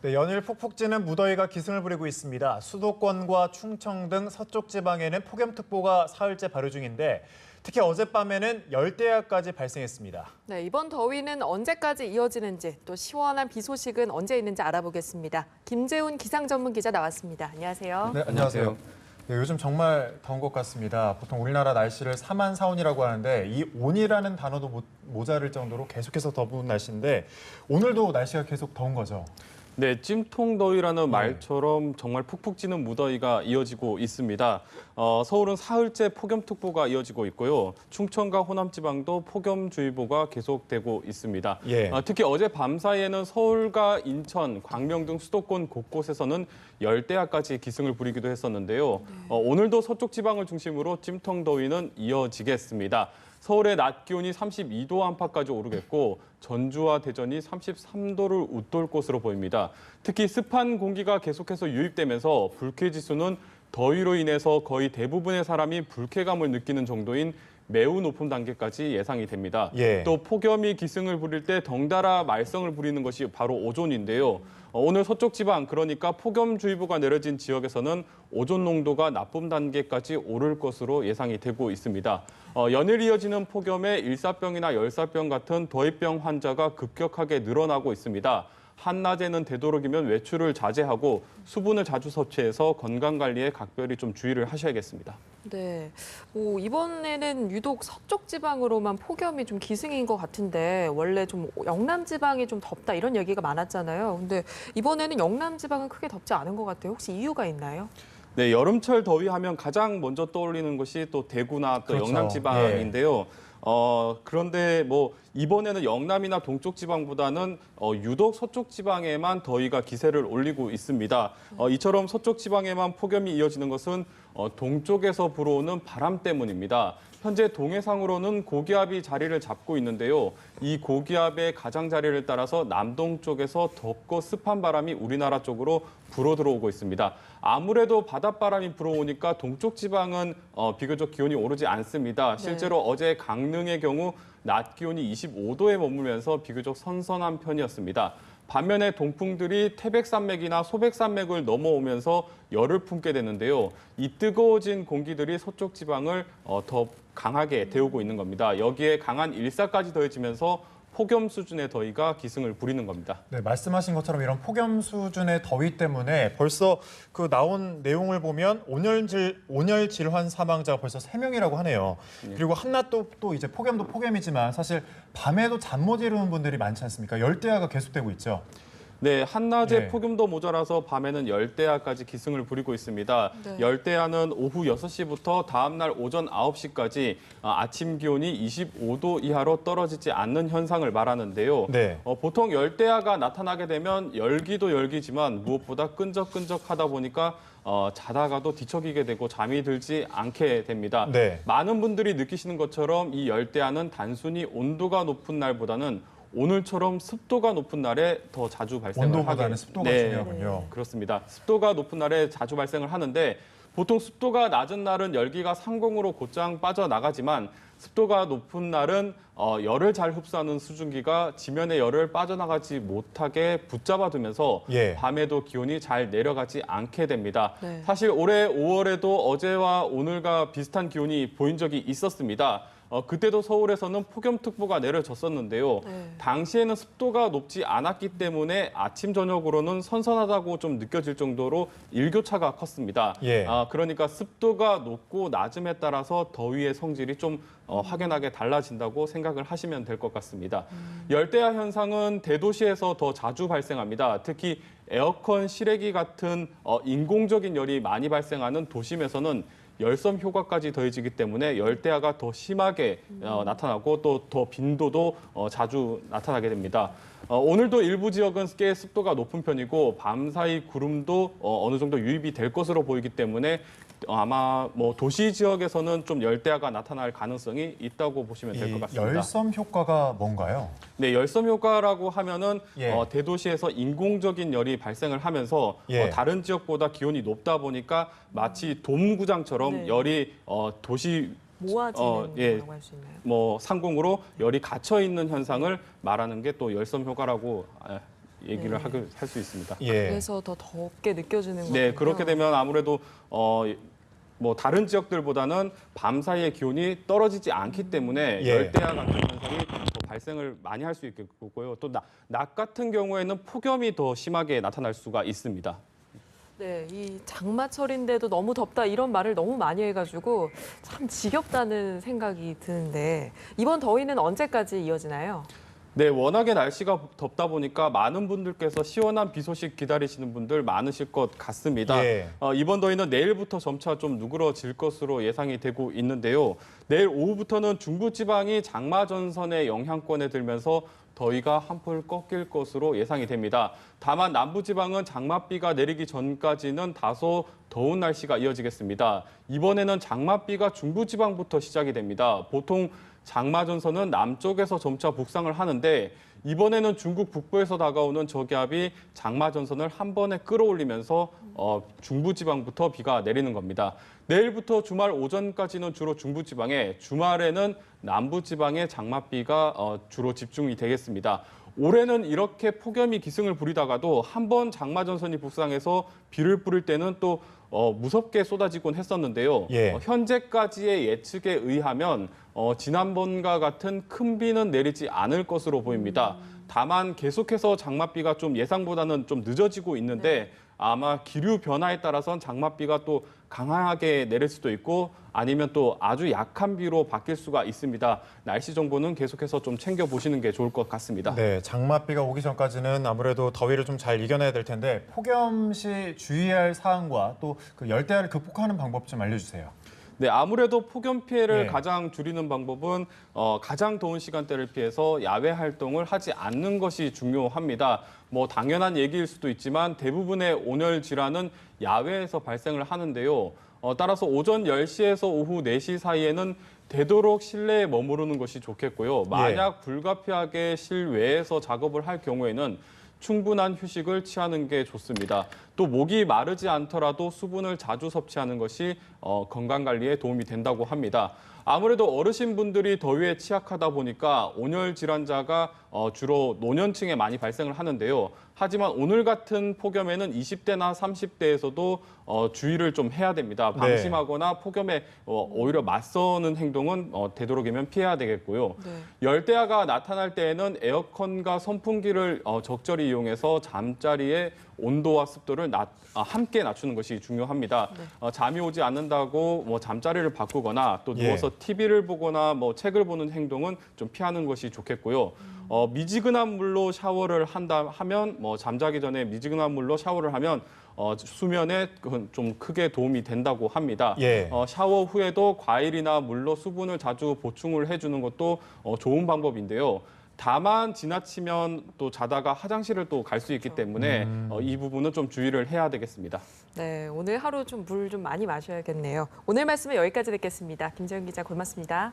네, 연일 푹푹 찌는 무더위가 기승을 부리고 있습니다. 수도권과 충청 등 서쪽 지방에는 폭염특보가 사흘째 발효 중인데 특히 어젯밤에는 열대야까지 발생했습니다. 네, 이번 더위는 언제까지 이어지는지 또 시원한 비 소식은 언제 있는지 알아보겠습니다. 김재훈 기상 전문 기자 나왔습니다. 안녕하세요. 네, 안녕하세요. 네, 요즘 정말 더운 것 같습니다. 보통 우리나라 날씨를 사만사온이라고 하는데 이 온이라는 단어도 모자랄 정도로 계속해서 더운 날씨인데 오늘도 날씨가 계속 더운 거죠? 네, 찜통더위라는 말처럼 정말 푹푹 찌는 무더위가 이어지고 있습니다. 서울은 사흘째 폭염특보가 이어지고 있고요. 충청과 호남 지방도 폭염주의보가 계속되고 있습니다. 특히 어제 밤 사이에는 서울과 인천, 광명 등 수도권 곳곳에서는 열대야까지 기승을 부리기도 했었는데요. 오늘도 서쪽 지방을 중심으로 찜통더위는 이어지겠습니다. 서울의 낮 기온이 32도 안팎까지 오르겠고 전주와 대전이 33도를 웃돌 것으로 보입니다. 특히 습한 공기가 계속해서 유입되면서 불쾌지수는 더위로 인해서 거의 대부분의 사람이 불쾌감을 느끼는 정도인 매우 높은 단계까지 예상이 됩니다. 또 폭염이 기승을 부릴 때 덩달아 말썽을 부리는 것이 바로 오존인데요. 오늘 서쪽 지방, 그러니까 폭염주의보가 내려진 지역에서는 오존 농도가 나쁨 단계까지 오를 것으로 예상이 되고 있습니다. 연일 이어지는 폭염에 일사병이나 열사병 같은 더위병 환자가 급격하게 늘어나고 있습니다. 한낮에는 되도록이면 외출을 자제하고 수분을 자주 섭취해서 건강관리에 각별히 좀 주의를 하셔야겠습니다. 네, 이번에는 유독 서쪽 지방으로만 폭염이 좀 기승인 것 같은데 원래 좀 영남 지방이 좀 덥다 이런 얘기가 많았잖아요. 근데 이번에는 영남 지방은 크게 덥지 않은 것 같아요. 혹시 이유가 있나요? 네, 여름철 더위 하면 가장 먼저 떠올리는 것이 또 대구나 또 그렇죠. 영남 지방인데요. 그런데 이번에는 영남이나 동쪽 지방보다는 유독 서쪽 지방에만 더위가 기세를 올리고 있습니다. 이처럼 서쪽 지방에만 폭염이 이어지는 것은 동쪽에서 불어오는 바람 때문입니다. 현재 동해상으로는 고기압이 자리를 잡고 있는데요. 이 고기압의 가장자리를 따라서 남동쪽에서 덥고 습한 바람이 우리나라 쪽으로 불어 들어오고 있습니다. 아무래도 바닷바람이 불어오니까 동쪽 지방은 비교적 기온이 오르지 않습니다. 실제로 어제 강릉의 경우 낮 기온이 25도에 머물면서 비교적 선선한 편이었습니다. 반면에 동풍들이 태백산맥이나 소백산맥을 넘어오면서 열을 품게 되는데요. 이 뜨거워진 공기들이 서쪽 지방을 더 강하게 데우고 있는 겁니다. 여기에 강한 일사까지 더해지면서 폭염 수준의 더위가 기승을 부리는 겁니다. 네, 말씀하신 것처럼 이런 폭염 수준의 더위 때문에 벌써 그 나온 내용을 보면 온열 질환 사망자가 벌써 3명이라고 하네요. 그리고 한낮도 또 이제 폭염도 폭염이지만 사실 밤에도 잠 못 이루는 분들이 많지 않습니까? 열대야가 계속되고 있죠. 네, 한낮에 폭염도 모자라서 밤에는 열대야까지 기승을 부리고 있습니다. 열대야는 오후 6시부터 다음 날 오전 9시까지 아침 기온이 25도 이하로 떨어지지 않는 현상을 말하는데요. 보통 열대야가 나타나게 되면 열기도 열기지만 무엇보다 끈적끈적하다 보니까 자다가도 뒤척이게 되고 잠이 들지 않게 됩니다. 많은 분들이 느끼시는 것처럼 이 열대야는 단순히 온도가 높은 날보다는 오늘처럼 습도가 높은 날에 더 자주 발생을 하게 온도보다는 습도가 중요하군요. 그렇습니다. 습도가 높은 날에 자주 발생을 하는데 보통 습도가 낮은 날은 열기가 상공으로 곧장 빠져나가지만 습도가 높은 날은 열을 잘 흡수하는 수증기가 지면의 열을 빠져나가지 못하게 붙잡아두면서 밤에도 기온이 잘 내려가지 않게 됩니다. 사실 올해 5월에도 어제와 오늘과 비슷한 기온이 보인 적이 있었습니다. 그때도 서울에서는 폭염특보가 내려졌었는데요. 당시에는 습도가 높지 않았기 때문에 아침, 저녁으로는 선선하다고 좀 느껴질 정도로 일교차가 컸습니다. 그러니까 습도가 높고 낮음에 따라서 더위의 성질이 좀 확연하게 달라진다고 생각을 하시면 될 것 같습니다. 열대야 현상은 대도시에서 더 자주 발생합니다. 특히 에어컨 실외기 같은 인공적인 열이 많이 발생하는 도심에서는 열섬 효과까지 더해지기 때문에 열대야가 더 심하게 나타나고 또 더 빈도도 자주 나타나게 됩니다. 오늘도 일부 지역은 꽤 습도가 높은 편이고 밤사이 구름도 어느 정도 유입이 될 것으로 보이기 때문에 아마 도시 지역에서는 좀 열대야가 나타날 가능성이 있다고 보시면 될 것 같습니다. 열섬 효과가 뭔가요? 네, 열섬 효과라고 하면은 대도시에서 인공적인 열이 발생을 하면서 다른 지역보다 기온이 높다 보니까 마치 돔구장처럼 열이 도시 모아지는 거라고 할 수 있나요? 상공으로 열이 갇혀 있는 현상을 말하는 게 또 열섬 효과라고 얘기를 네. 할 수 있습니다. 예. 그래서 더 덥게 느껴지는 거군요. 네, 그렇게 되면 아무래도 뭐 다른 지역들보다는 밤 사이에 기온이 떨어지지 않기 때문에 예. 열대야 같은 현상이 더 발생을 많이 할 수 있겠고요. 또 낮 같은 경우에는 폭염이 더 심하게 나타날 수가 있습니다. 네, 이 장마철인데도 너무 덥다 이런 말을 너무 많이 해가지고 참 지겹다는 생각이 드는데 이번 더위는 언제까지 이어지나요? 네, 워낙에 날씨가 덥다 보니까 많은 분들께서 시원한 비 소식 기다리시는 분들 많으실 것 같습니다. 예. 이번 더위는 내일부터 점차 좀 누그러질 것으로 예상이 되고 있는데요. 내일 오후부터는 중부지방이 장마 전선의 영향권에 들면서 더위가 한풀 꺾일 것으로 예상이 됩니다. 다만 남부지방은 장맛비가 내리기 전까지는 다소 더운 날씨가 이어지겠습니다. 이번에는 장맛비가 중부지방부터 시작이 됩니다. 보통 장마 전선은 남쪽에서 점차 북상을 하는데 이번에는 중국 북부에서 다가오는 저기압이 장마 전선을 한 번에 끌어올리면서 중부지방부터 비가 내리는 겁니다. 내일부터 주말 오전까지는 주로 중부지방에, 주말에는 남부지방에 장맛비가 주로 집중이 되겠습니다. 올해는 이렇게 폭염이 기승을 부리다가도 한 번 장마 전선이 북상해서 비를 뿌릴 때는 또 무섭게 쏟아지곤 했었는데요. 예. 현재까지의 예측에 의하면 지난번과 같은 큰 비는 내리지 않을 것으로 보입니다. 다만 계속해서 장맛비가 좀 예상보다는 좀 늦어지고 있는데 아마 기류 변화에 따라선 장맛비가 또 강하게 내릴 수도 있고 아니면 또 아주 약한 비로 바뀔 수가 있습니다. 날씨 정보는 계속해서 좀 챙겨보시는 게 좋을 것 같습니다. 네, 장맛비가 오기 전까지는 아무래도 더위를 좀 잘 이겨내야 될 텐데 폭염 시 주의할 사항과 또 그 열대야를 극복하는 방법 좀 알려주세요. 네, 아무래도 폭염 피해를 네. 가장 줄이는 방법은 가장 더운 시간대를 피해서 야외 활동을 하지 않는 것이 중요합니다. 뭐 당연한 얘기일 수도 있지만 대부분의 온열 질환은 야외에서 발생을 하는데요. 따라서 오전 10시에서 오후 4시 사이에는 되도록 실내에 머무르는 것이 좋겠고요. 만약 불가피하게 실외에서 작업을 할 경우에는 충분한 휴식을 취하는 게 좋습니다. 또 목이 마르지 않더라도 수분을 자주 섭취하는 것이 건강 관리에 도움이 된다고 합니다. 아무래도 어르신분들이 더위에 취약하다 보니까 온열 질환자가 주로 노년층에 많이 발생을 하는데요. 하지만 오늘 같은 폭염에는 20대나 30대에서도 주의를 좀 해야 됩니다. 방심하거나 폭염에 오히려 맞서는 행동은 되도록이면 피해야 되겠고요. 네. 열대야가 나타날 때에는 에어컨과 선풍기를 적절히 이용해서 잠자리의 온도와 습도를 함께 낮추는 것이 중요합니다. 잠이 오지 않는다고 뭐 잠자리를 바꾸거나 또 누워서 TV를 보거나 뭐 책을 보는 행동은 좀 피하는 것이 좋겠고요. 미지근한 물로 샤워를 하면 뭐 잠자기 전에 미지근한 물로 샤워를 하면 수면에 좀 크게 도움이 된다고 합니다. 샤워 후에도 과일이나 물로 수분을 자주 보충을 해주는 것도 좋은 방법인데요. 다만 지나치면 또 자다가 화장실을 또 갈 수 있기 때문에 이 부분은 좀 주의를 해야 되겠습니다. 네, 오늘 하루 좀 물 좀 많이 마셔야겠네요. 오늘 말씀은 여기까지 듣겠습니다. 김재현 기자 고맙습니다.